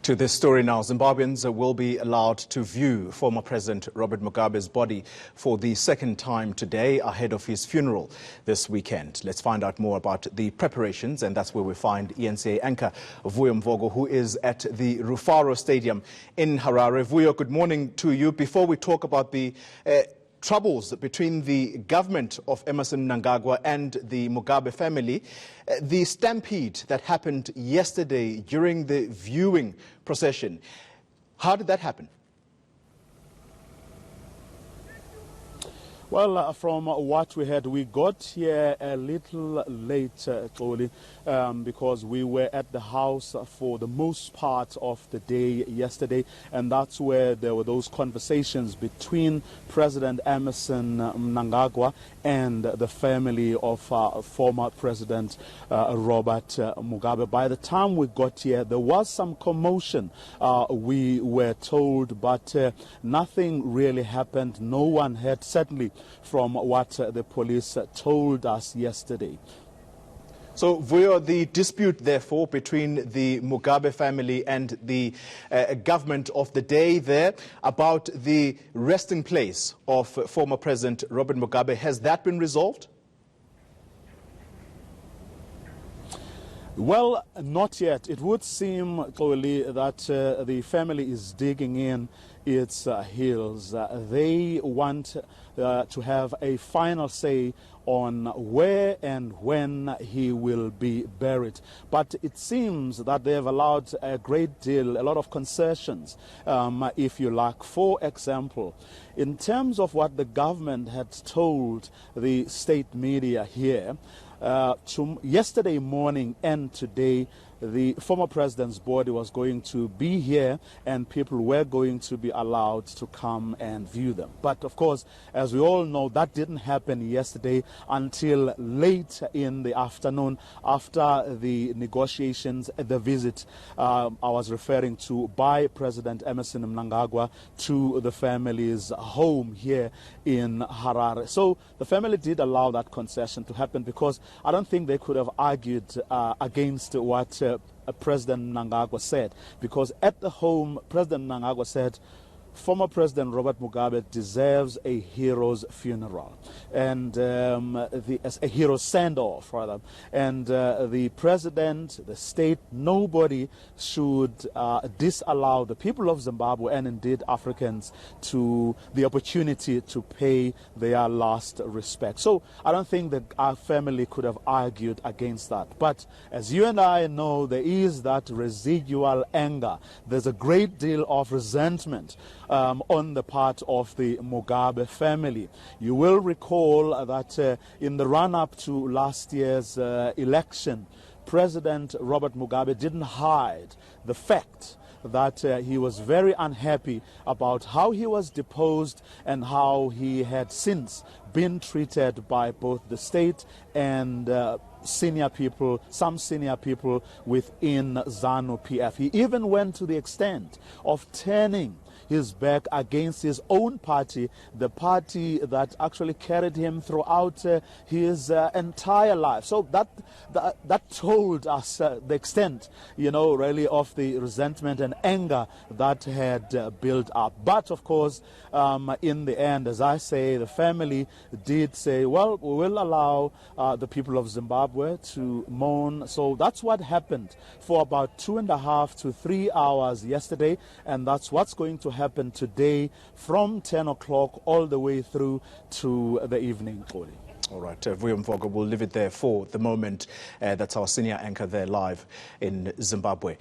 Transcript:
To this story now, Zimbabweans will be allowed to view former President Robert Mugabe's body for the second time today ahead of his funeral this weekend. Let's find out more about the preparations, and that's where we find ENCA anchor Vuyo Mvogo, who is at the Rufaro Stadium in Harare. Vuyo, good morning to you. Before we talk about the troubles between the government of Emmerson Mnangagwa and the Mugabe family, the stampede that happened yesterday during the viewing procession, how did that happen? Well, from what we had, we got here a little late, Xoli, because we were at the house for the most part of the day yesterday, and that's where there were those conversations between President Emmerson Mnangagwa and the family of former President Robert Mugabe. By the time we got here, there was some commotion, we were told, but nothing really happened. No one had, certainly from what the police told us yesterday. So, Vuyo, the dispute, therefore, between the Mugabe family and the government of the day there about the resting place of former President Robert Mugabe, has that been resolved? Well, not yet. It would seem, clearly, that the family is digging in its heels. They want to have a final say on where and when he will be buried. But it seems that they have allowed a great deal, a lot of concessions, if you like. For example, in terms of what the government had told the state media here, yesterday morning and today, the former president's body was going to be here and people were going to be allowed to come and view them. But of course, as we all know, that didn't happen yesterday until late in the afternoon after the negotiations, the visit I was referring to by President Emmerson Mnangagwa to the family's home here in Harare. So the family did allow that concession to happen because I don't think they could have argued against what President Mnangagwa said, because at the home, President Mnangagwa said former President Robert Mugabe deserves a hero's funeral and a hero's send-off, rather. And the president, the state, nobody should disallow the people of Zimbabwe and indeed Africans to the opportunity to pay their last respect. So I don't think that our family could have argued against that. But as you and I know, there is that residual anger. There's a great deal of resentment on the part of the Mugabe family. You will recall that in the run-up to last year's election, President Robert Mugabe didn't hide the fact that he was very unhappy about how he was deposed and how he had since been treated by both the state and senior people, some senior people within ZANU-PF. He even went to the extent of turning his back against his own party, the party that actually carried him throughout his entire life. So that told us the extent, really of the resentment and anger that had built up. But of course, in the end, as I say, the family did say, well, we will allow the people of Zimbabwe to mourn. So that's what happened for about 2.5 to 3 hours yesterday, and that's what's going to happen today from 10 o'clock all the way through to the evening. All right, Vuyo Mvogo, we'll leave it there for the moment. That's our senior anchor there live in Zimbabwe.